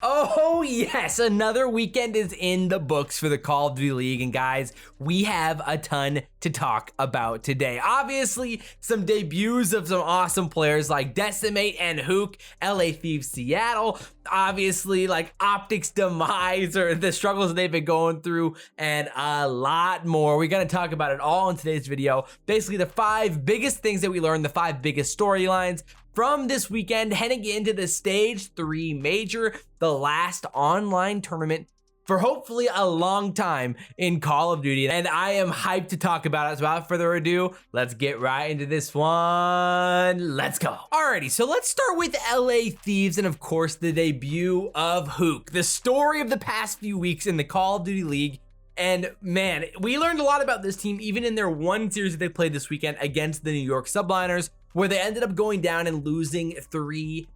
Oh yes, another weekend is in the books for the Call of Duty League, and guys, we have a ton to talk about today. Obviously, some debuts of some awesome players like Decimate and Huke, LA Thieves Seattle, obviously like OpTic's demise or the struggles they've been going through, and a lot more. We're gonna talk about it all in today's video. Basically, the 5 biggest things that we learned, the 5 biggest storylines from this weekend, heading into the Stage 3 Major, the last online tournament for hopefully a long time in Call of Duty. And I am hyped to talk about it. So without further ado, let's get right into this one. Let's go. Alrighty, so let's start with LA Thieves and of course the debut of Huke, the story of the past few weeks in the Call of Duty League. And man, we learned a lot about this team even in their one series that they played this weekend against the New York Subliners, where they ended up going down and losing 3-1.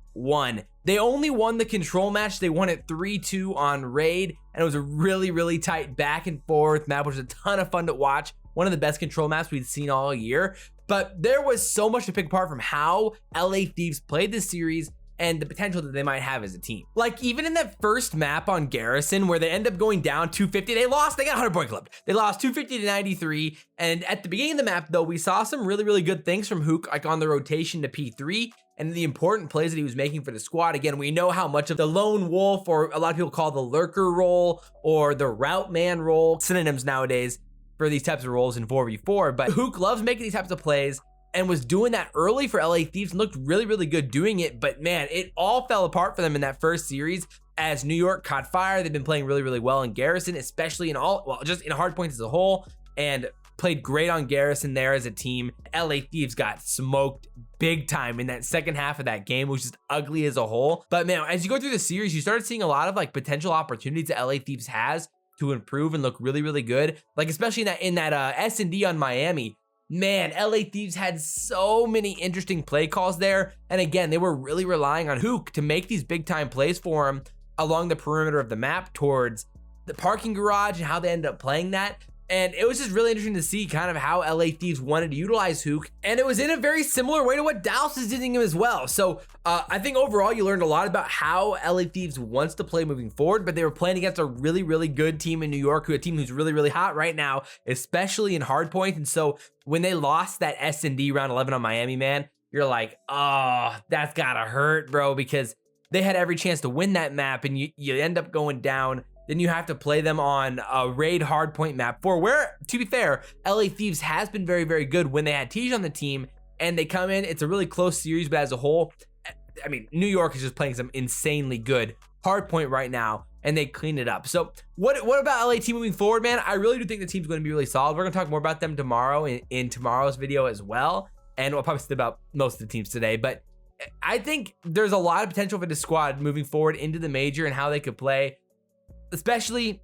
They only won the control match. They won it 3-2 on raid, and it was a really tight back and forth map, which was a ton of fun to watch. One of the best control maps we've seen all year. But there was so much to pick apart from how LA Thieves played this series and the potential that they might have as a team. Like even in that first map on Garrison where they end up going down 250, they got 100 point clip. They lost 250 to 93. And at the beginning of the map though, we saw some really good things from Huke, like on the rotation to P3 and the important plays that he was making for the squad. Again, we know how much of the lone wolf, or a lot of people call the lurker role or the route man role, synonyms nowadays for these types of roles in 4v4, but Huke loves making these types of plays and was doing that early for LA Thieves and looked really good doing it. But man, it all fell apart for them in that first series as New York caught fire. They've been playing really well in Garrison, especially in just in hardpoint as a whole, and played great on Garrison there as a team. LA Thieves got smoked big time in that second half of that game, which is ugly as a whole. But man, as you go through the series, you started seeing a lot of like potential opportunities that LA Thieves has to improve and look really good. Like especially in that S&D on Miami. Man, LA Thieves had so many interesting play calls there. And again, they were really relying on Huke to make these big time plays for him along the perimeter of the map towards the parking garage and how they ended up playing that. And it was just really interesting to see kind of how LA Thieves wanted to utilize Huke. And it was in a very similar way to what Dallas is doing him as well. So I think overall you learned a lot about how LA Thieves wants to play moving forward, but they were playing against a really good team in New York, a team who's really hot right now, especially in hardpoint. And so when they lost that S&D round 11 on Miami, man, you're like, oh, that's gotta hurt, bro, because they had every chance to win that map and you end up going down. Then you have to play them on a raid hardpoint map for where, to be fair, LA Thieves has been very good when they had Tej on the team and they come in. It's a really close series, but as a whole, I mean, New York is just playing some insanely good hardpoint right now and they clean it up. So what about LA team moving forward, man? I really do think the team's going to be really solid. We're going to talk more about them tomorrow in tomorrow's video as well. And we'll probably say about most of the teams today, but I think there's a lot of potential for the squad moving forward into the major and how they could play. Especially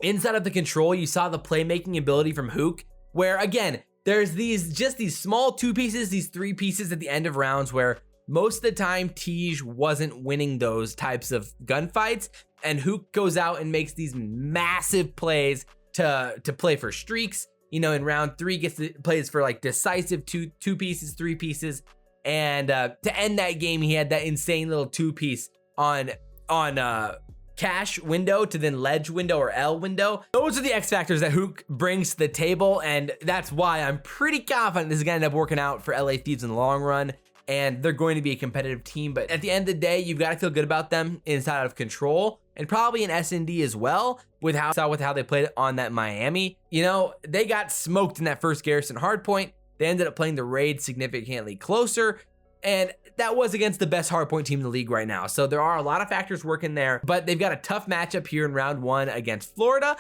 inside of the control, you saw the playmaking ability from Huke, where again, there's these small 2 pieces, these 3 pieces at the end of rounds where most of the time Tej wasn't winning those types of gunfights, and Huke goes out and makes these massive plays to play for streaks. You know, in round 3 plays for like decisive 2 pieces, 3 pieces, and to end that game, he had that insane little 2 piece on cash window to then ledge window or L window. Those are the X factors that Huke brings to the table, and that's why I'm pretty confident this is gonna end up working out for LA Thieves in the long run, and they're going to be a competitive team. But at the end of the day, you've got to feel good about them inside of control and probably in S&D as well with how they played it on that Miami. You know, they got smoked in that first Garrison hardpoint. They ended up playing the raid significantly closer, and that was against the best hardpoint team in the league right now. So there are a lot of factors working there, but they've got a tough matchup here in round 1 against Florida,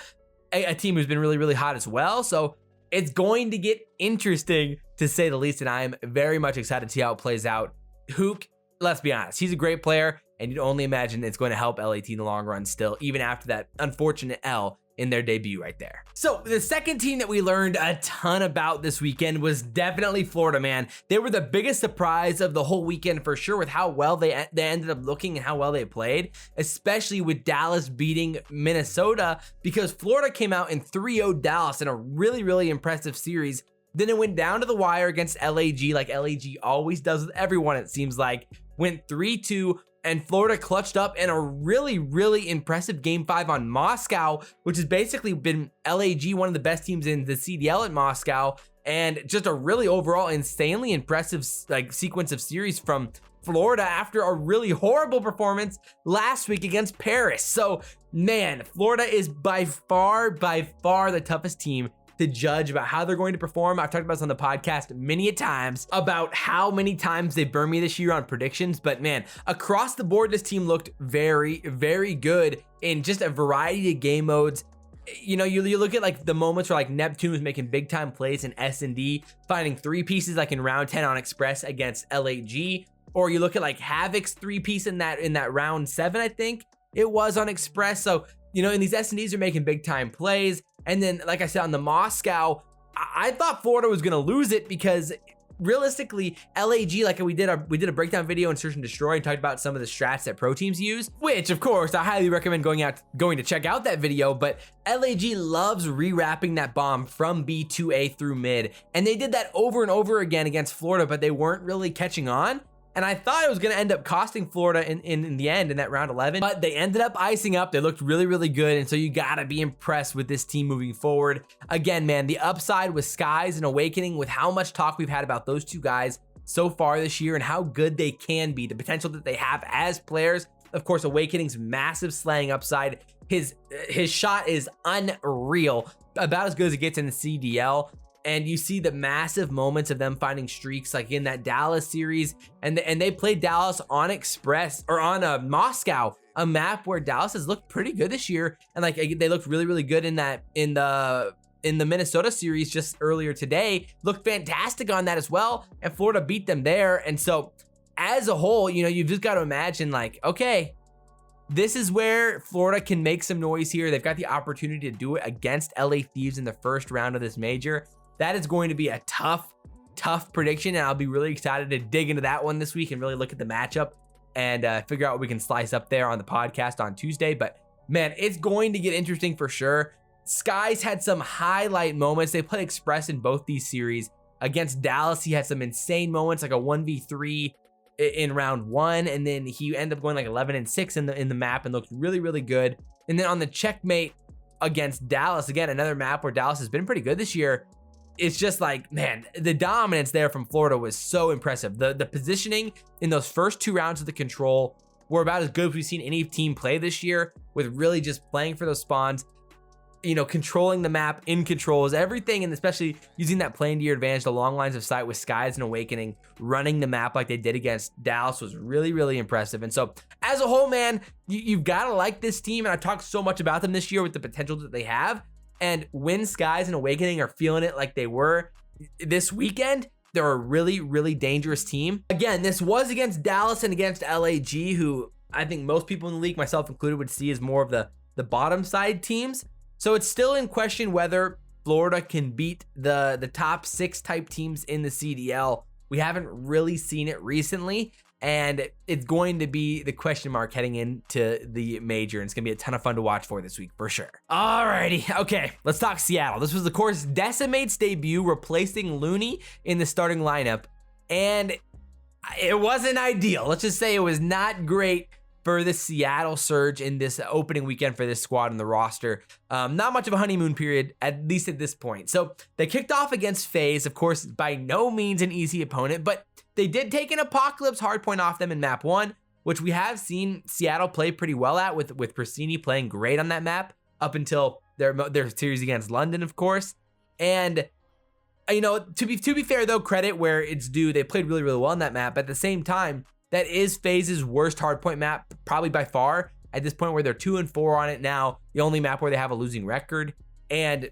a team who's been really hot as well. So it's going to get interesting to say the least, and I'm very much excited to see how it plays out. Huke, let's be honest, he's a great player, and you'd only imagine it's going to help LAT in the long run still, even after that unfortunate L in their debut right there. So the second team that we learned a ton about this weekend was definitely Florida, man. They were the biggest surprise of the whole weekend for sure with how well they ended up looking and how well they played, especially with Dallas beating Minnesota, because Florida came out and 3-0'd Dallas in a really impressive series. Then it went down to the wire against LAG, like LAG always does with everyone, it seems like. Went 3-2, and Florida clutched up in a really impressive game 5 on Moscow, which has basically been LAG, one of the best teams in the CDL at Moscow, and just a really overall insanely impressive like sequence of series from Florida after a really horrible performance last week against Paris. So man, Florida is by far the toughest team to judge about how they're going to perform. I've talked about this on the podcast many a times about how many times they burned me this year on predictions, but man, across the board, this team looked very good in just a variety of game modes. You know, you look at like the moments where like Neptune was making big time plays in S&D, finding 3 pieces like in round 10 on Express against LAG, or you look at like Havoc's 3-piece in that round 7, I think it was on Express. So, you know, in these S&Ds are making big time plays. And then, like I said, on the Moscow, I thought Florida was going to lose it because realistically, LAG, like we did a breakdown video in Search and Destroy and talked about some of the strats that pro teams use, which of course I highly recommend going to check out that video. But LAG loves rewrapping that bomb from B to A through mid, and they did that over and over again against Florida, but they weren't really catching on. And I thought it was going to end up costing Florida in the end in that round 11, but they ended up icing up. They looked really good. And so you got to be impressed with this team moving forward. Again, man, the upside with Skies and Awakening, with how much talk we've had about those two guys so far this year and how good they can be, the potential that they have as players. Of course, Awakening's massive slaying upside. His shot is unreal, about as good as it gets in the CDL. And you see the massive moments of them finding streaks like in that Dallas series, and they played Dallas on Express or on Moscow, a map where Dallas has looked pretty good this year, and like they looked really good in the Minnesota series just earlier today. Looked fantastic on that as well, and Florida beat them there. And so as a whole, you know, you've just got to imagine like, okay, this is where Florida can make some noise here. They've got the opportunity to do it against LA Thieves in the first round of this major. That is going to be a tough prediction, and I'll be really excited to dig into that one this week and really look at the matchup and figure out what we can slice up there on the podcast on Tuesday. But man, it's going to get interesting for sure. Skies had some highlight moments. They played Express in both these series. Against Dallas, he had some insane moments, like a 1v3 in round 1, and then he ended up going like 11-6 in the map and looked really good. And then on the checkmate against Dallas, again, another map where Dallas has been pretty good this year. It's just like, man, the dominance there from Florida was so impressive. The positioning in those first 2 rounds of the control were about as good as we've seen any team play this year, with really just playing for those spawns, you know, controlling the map in controls, everything, and especially using that playing to your advantage, the long lines of sight with Skies and Awakening, running the map like they did against Dallas was really impressive. And so as a whole, man, you've got to like this team, and I talked so much about them this year with the potential that they have. And when Skies and Awakening are feeling it like they were this weekend, they're a really dangerous team. Again, this was against Dallas and against LAG, who I think most people in the league, myself included, would see as more of the bottom side teams. So it's still in question whether Florida can beat the top 6 type teams in the CDL. We haven't really seen it recently, and it's going to be the question mark heading into the major, and it's gonna be a ton of fun to watch for this week for sure. Alrighty, okay, let's talk Seattle. This was of course Decemates' debut, replacing Looney in the starting lineup, and it wasn't ideal. Let's just say it was not great for the Seattle surge in this opening weekend for this squad in the roster. Not much of a honeymoon period, at least at this point. So they kicked off against FaZe, of course, by no means an easy opponent, but they did take an Apocalypse hardpoint off them in map 1, which we have seen Seattle play pretty well at, with Priestahh playing great on that map up until their series against London, of course. And you know, to be fair though, credit where it's due, they played really well on that map. But at the same time, that is FaZe's worst hardpoint map, probably by far, at this point, where they're 2-4 on it now, the only map where they have a losing record. And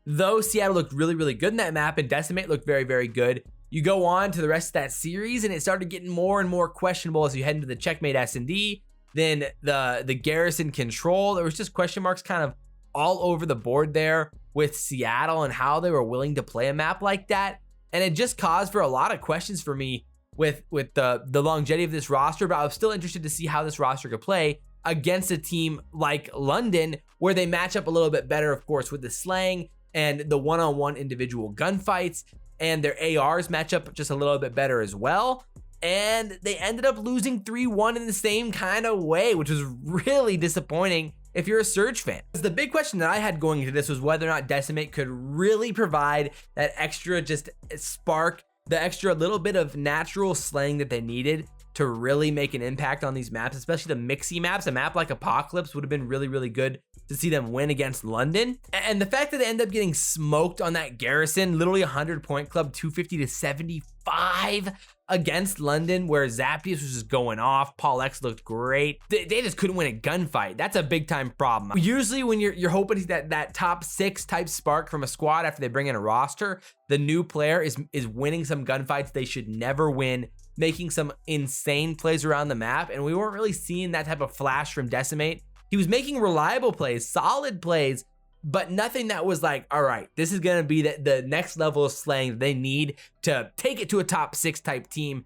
though Seattle looked really good in that map, and Decimate looked very good, you go on to the rest of that series, and it started getting more and more questionable as you head into the checkmate S&D, then the Garrison control. There was just question marks kind of all over the board there with Seattle and how they were willing to play a map like that. And it just caused for a lot of questions for me with the longevity of this roster, but I was still interested to see how this roster could play against a team like London, where they match up a little bit better, of course, with the slang and the one-on-one individual gunfights, and their ARs match up just a little bit better as well. and they ended up losing 3-1 in the same kind of way, which was really disappointing if you're a Surge fan. The big question that I had going into this was whether or not Decimate could really provide that extra just spark, the extra little bit of natural slang that they needed to really make an impact on these maps, especially the mixy maps. A map like Apocalypse would have been really, really good to see them win against London. And the fact that they end up getting smoked on that Garrison, literally 100-point club, 250 to 75 against London, where Zappius was just going off. Paul X looked great. They just couldn't win a gunfight. That's a big time problem. Usually when you're hoping to get that top 6 type spark from a squad after they bring in a roster, the new player is winning some gunfights they should never win, making some insane plays around the map, and we weren't really seeing that type of flash from Decimate. He was making reliable plays, solid plays, but nothing that was like, all right, this is gonna be the next level of slang they need to take it to a top 6 type team.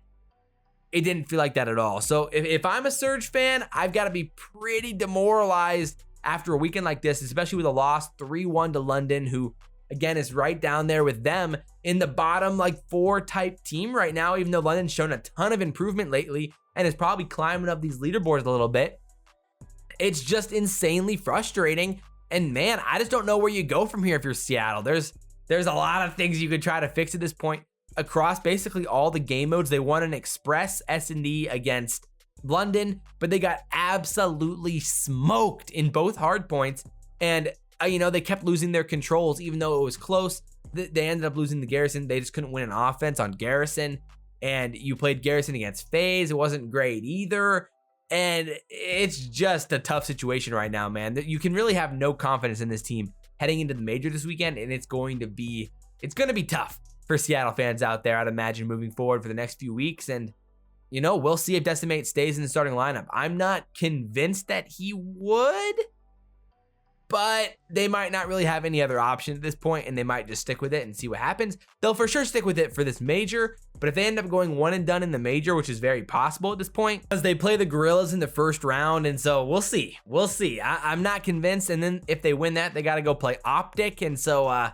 It didn't feel like that at all. So if I'm a Surge fan, I've got to be pretty demoralized after a weekend like this, especially with a loss 3-1 to London, who again is right down there with them in the bottom like 4 type team right now, even though London's shown a ton of improvement lately and is probably climbing up these leaderboards a little bit. It's just insanely frustrating. And man, I just don't know where you go from here if you're Seattle. There's a lot of things you could try to fix at this point across basically all the game modes. They won an Express S&D against London, but they got absolutely smoked in both hardpoints. And you know, they kept losing their controls, even though it was close. They ended up losing the Garrison. They just couldn't win an offense on Garrison. And you played Garrison against FaZe. It wasn't great either. And it's just a tough situation right now, man. You can really have no confidence in this team heading into the major this weekend, and it's going to be tough for Seattle fans out there, I'd imagine, moving forward for the next few weeks. And you know, we'll see if Decimate stays in the starting lineup. I'm not convinced that he would, but they might not really have any other option at this point, and they might just stick with it and see what happens. They'll for sure stick with it for this major, but if they end up going one and done in the major, which is very possible at this point, because they play the Guerillas in the first round, and so we'll see. I'm not convinced, and then if they win that, they got to go play OpTic, and so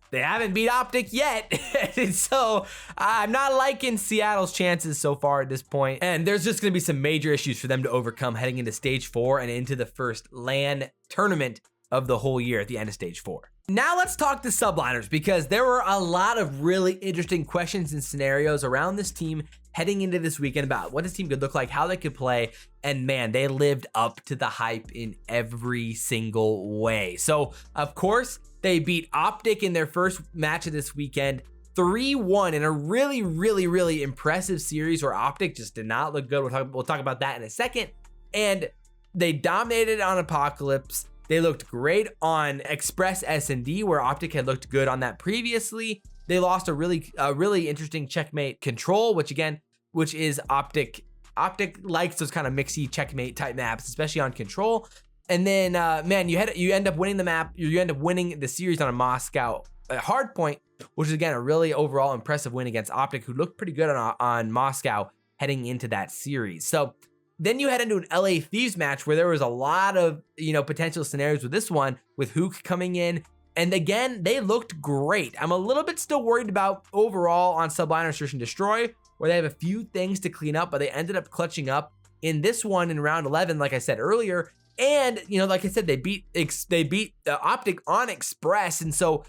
they haven't beat OpTic yet, and so I'm not liking Seattle's chances so far at this point, and there's just going to be some major issues for them to overcome heading into Stage 4 and into the first LAN tournament of the whole year at the end of Stage 4. Now let's talk to Subliners, because there were a lot of really interesting questions and scenarios around this team heading into this weekend about what this team could look like, how they could play, and man, they lived up to the hype in every single way. So of course, they beat OpTic in their first match of this weekend, 3-1 in a really, really, really impressive series where OpTic just did not look good. We'll talk about that in a second. And they dominated on Apocalypse. They looked great on Express S&D, where OpTic had looked good on that previously. They lost a really interesting checkmate Control, which is OpTic. OpTic likes those kind of mixy checkmate type maps, especially on Control. And then, man, you end up winning the map. You end up winning the series on a Moscow hardpoint, which is again a really overall impressive win against OpTic, who looked pretty good on Moscow heading into that series. So then you head into an LA Thieves match where there was a lot of, you know, potential scenarios with this one, with Huke coming in. And again, they looked great. I'm a little bit still worried about overall on Subliner Search and Destroy, where they have a few things to clean up, but they ended up clutching up in this one in round 11, like I said earlier. And, you know, like I said, they beat OpTic on Express. And so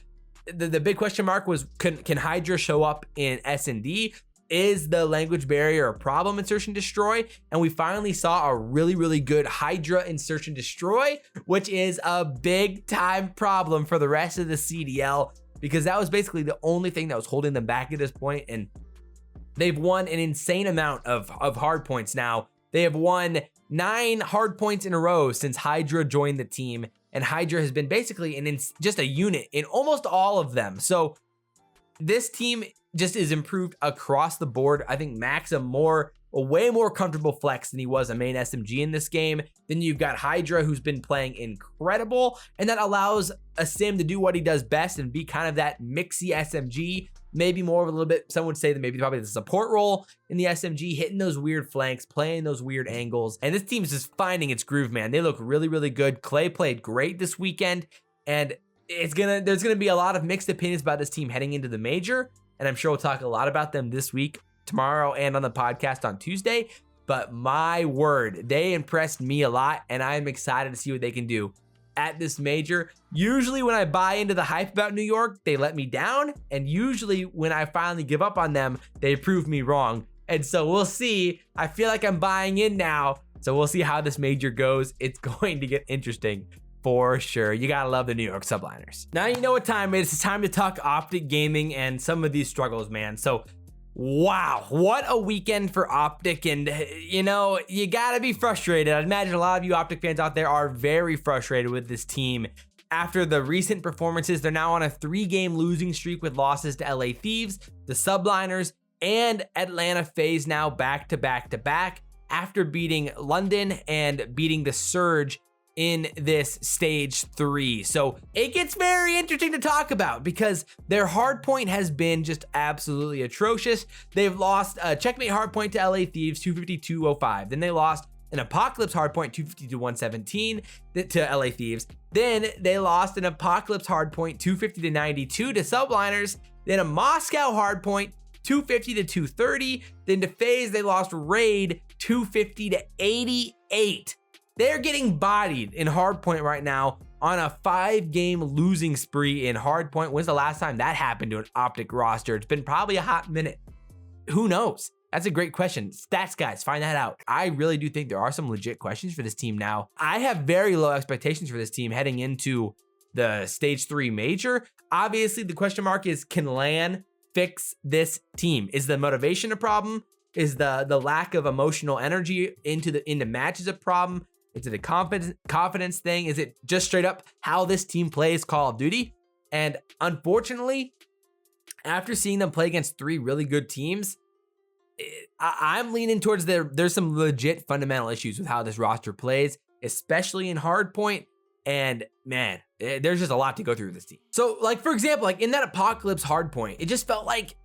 the big question mark was, can Hydra show up in S&D? Is the language barrier a problem in Search and Destroy? And we finally saw a really, really good Hydra in Search and Destroy, which is a big time problem for the rest of the CDL, because that was basically the only thing that was holding them back at this point. And they've won an insane amount of hard points now. They have won 9 hard points in a row since Hydra joined the team, and Hydra has been basically just a unit in almost all of them. So this team just is improved across the board. I think Max a way more comfortable flex than he was a main SMG in this game. Then you've got Hydra, who's been playing incredible, and that allows a Sim to do what he does best and be kind of that mixy SMG. Maybe more of a little bit, some would say that maybe probably the support role in the SMG, hitting those weird flanks, playing those weird angles. And this team's just finding its groove, man. They look really, really good. Clay played great this weekend, and there's gonna be a lot of mixed opinions about this team heading into the major. And I'm sure we'll talk a lot about them this week tomorrow and on the podcast on Tuesday. But my word, they impressed me a lot, and I'm excited to see what they can do at this major. Usually when I buy into the hype about New York, they let me down, and usually when I finally give up on them, they prove me wrong. And so we'll see. I feel like I'm buying in now, so we'll see how this major goes. It's going to get interesting for sure. You gotta love the New York Subliners. Now you know what time it is. It's time to talk OpTic Gaming and some of these struggles, man. So wow, what a weekend for OpTic, and you know, you gotta be frustrated. I'd imagine a lot of you OpTic fans out there are very frustrated with this team. After the recent performances, they're now on a 3-game losing streak with losses to LA Thieves, the Subliners, and Atlanta FaZe now back to back to back after beating London and beating the Surge in this stage 3. So it gets very interesting to talk about because their hardpoint has been just absolutely atrocious. They've lost a checkmate hardpoint to LA Thieves 252-05. Then they lost an Apocalypse hardpoint 250-117 to LA Thieves. Then they lost an Apocalypse hardpoint 250-92 to Subliners. Then a Moscow hardpoint 250-230. Then to FaZe, they lost Raid 250-88. They're getting bodied in hardpoint right now on a 5-game losing spree in hardpoint. When's the last time that happened to an OpTic roster? It's been probably a hot minute. Who knows? That's a great question. Stats guys, find that out. I really do think there are some legit questions for this team now. I have very low expectations for this team heading into the stage 3 major. Obviously, the question mark is, can LAN fix this team? Is the motivation a problem? Is the lack of emotional energy into matches a problem? Is it a confidence thing? Is it just straight up how this team plays Call of Duty? And unfortunately, after seeing them play against 3 really good teams, I'm leaning towards there's some legit fundamental issues with how this roster plays, especially in hardpoint. And man, there's just a lot to go through with this team. So like, for example, like in that Apocalypse hardpoint, it just felt like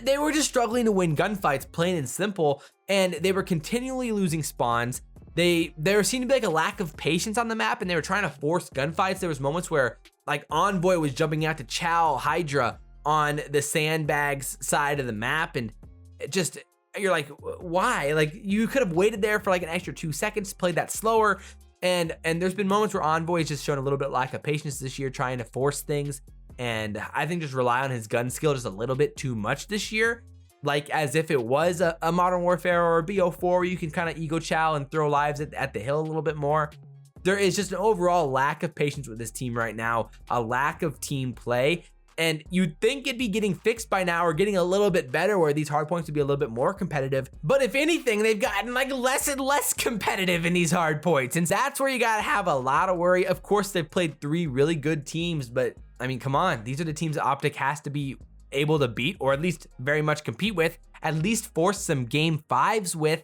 they were just struggling to win gunfights, plain and simple. And they were continually losing spawns. There seemed to be like a lack of patience on the map, and they were trying to force gunfights. There was moments where like Envoy was jumping out to chow Hydra on the sandbags side of the map, and it just, you're like, why? Like, you could have waited there for like an extra 2 seconds, played that slower. And there's been moments where Envoy's just shown a little bit lack of patience this year, trying to force things. And I think just rely on his gun skill just a little bit too much this year. Like as if it was a Modern Warfare or a BO4 where you can kind of ego chow and throw lives at the hill a little bit more. There is just an overall lack of patience with this team right now, a lack of team play. And you'd think it'd be getting fixed by now or getting a little bit better where these hardpoints would be a little bit more competitive. But if anything, they've gotten like less and less competitive in these hardpoints. And that's where you gotta have a lot of worry. Of course, they've played 3 really good teams, but I mean, come on. These are the teams that OpTic has to be able to beat, or at least very much compete with, at least force some game 5s with.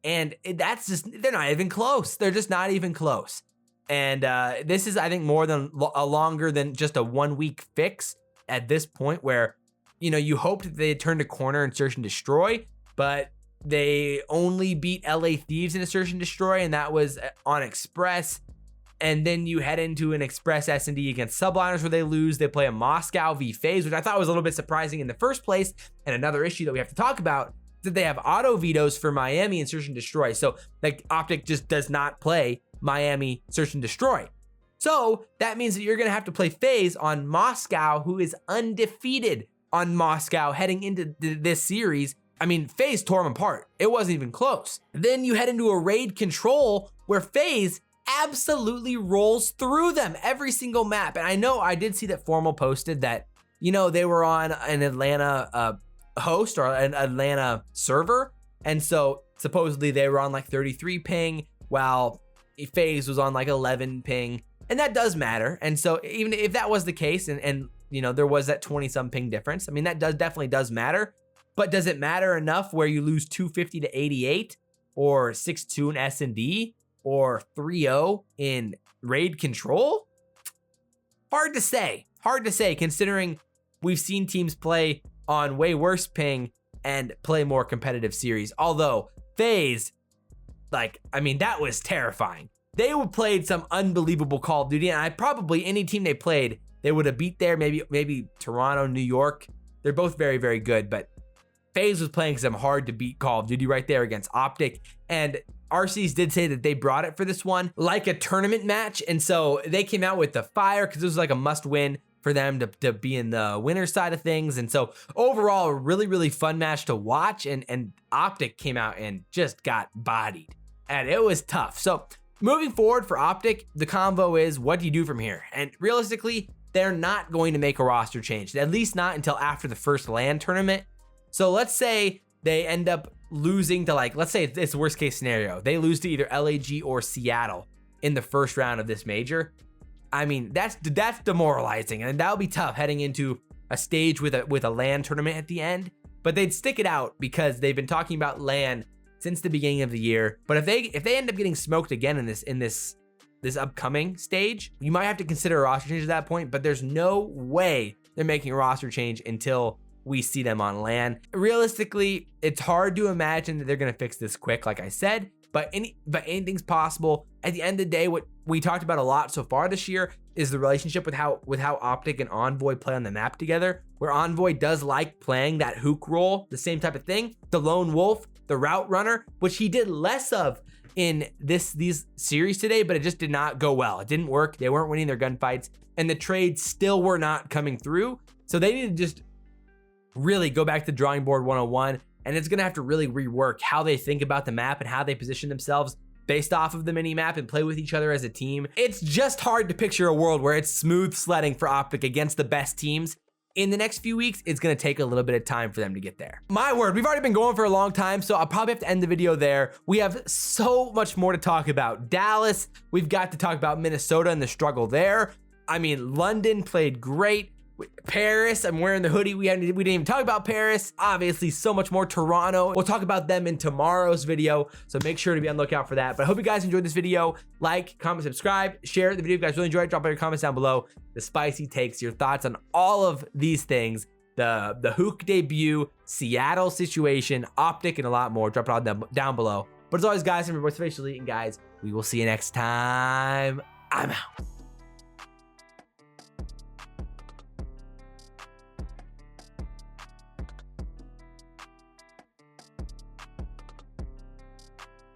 And that's just, they're not even close. They're just not even close. And this is, I think, more than a longer than just a 1-week fix at this point, where, you know, you hoped that they'd turn a corner in Search and Destroy, but they only beat LA Thieves in a Search and Destroy, and that was on Express. And then you head into an Express S&D against Subliners where they lose. They play a Moscow v FaZe, which I thought was a little bit surprising in the first place. And another issue that we have to talk about is that they have auto vetoes for Miami and Search and Destroy. So like OpTic just does not play Miami Search and Destroy. So that means that you're going to have to play FaZe on Moscow, who is undefeated on Moscow heading into this series. I mean, FaZe tore them apart. It wasn't even close. Then you head into a raid control where FaZe absolutely rolls through them every single map. And I know I did see that Formal posted that, you know, they were on an Atlanta host or an Atlanta server. And so supposedly they were on like 33 ping while FaZe was on like 11 ping. And that does matter. And so even if that was the case and you know, there was that 20 some ping difference, I mean, that definitely does matter. But does it matter enough where you lose 250 to 88 or 6-2 in S&D or 3-0 in raid control? Hard to say considering we've seen teams play on way worse ping and play more competitive series. Although FaZe, like, I mean, that was terrifying. They played some unbelievable Call of Duty, and probably any team they played, they would have beat there. Maybe Toronto, New York. They're both very, very good, but FaZe was playing some hard to beat Call of Duty right there against OpTic, and RCs did say that they brought it for this one like a tournament match, and so they came out with the fire because it was like a must win for them to be in the winner side of things. And so overall, a really, really fun match to watch, and OpTic came out and just got bodied, and it was tough. So moving forward for OpTic, the convo is, what do you do from here? And realistically, they're not going to make a roster change, at least not until after the first LAN tournament. So let's say they end up losing to, like, let's say it's worst case scenario, they lose to either LAG or Seattle in the first round of this major. I mean, that's demoralizing, and that'll be tough heading into a stage with a LAN tournament at the end. But they'd stick it out because they've been talking about LAN since the beginning of the year. But if they end up getting smoked again in this upcoming stage, you might have to consider a roster change at that point. But there's no way they're making a roster change until we see them on LAN. Realistically, it's hard to imagine that they're gonna fix this quick, like I said, but anything's possible. At the end of the day, what we talked about a lot so far this year is the relationship with how OpTic and Envoy play on the map together, where Envoy does like playing that Huke role, the same type of thing, the lone wolf, the route runner, which he did less of in these series today, but it just did not go well. It didn't work. They weren't winning their gunfights, and the trades still were not coming through. So they need to just really go back to drawing board 101, and it's gonna have to really rework how they think about the map and how they position themselves based off of the mini map and play with each other as a team. It's just hard to picture a world where it's smooth sledding for OpTic against the best teams. In the next few weeks, it's gonna take a little bit of time for them to get there. My word, we've already been going for a long time, so I'll probably have to end the video there. We have so much more to talk about. Dallas, we've got to talk about Minnesota and the struggle there. I mean, London played great. Paris, I'm wearing the hoodie. We didn't even talk about Paris. Obviously, so much more. Toronto, we'll talk about them in tomorrow's video, so make sure to be on the lookout for that. But I hope you guys enjoyed this video. Like, comment, subscribe, share the video if you guys really enjoyed it. Drop all your comments down below. The spicy takes, your thoughts on all of these things, the Huke debut, Seattle situation, OpTic, and a lot more. Drop it all down below. But as always, guys, I'm your boy FaZe, and guys, we will see you next time. I'm out.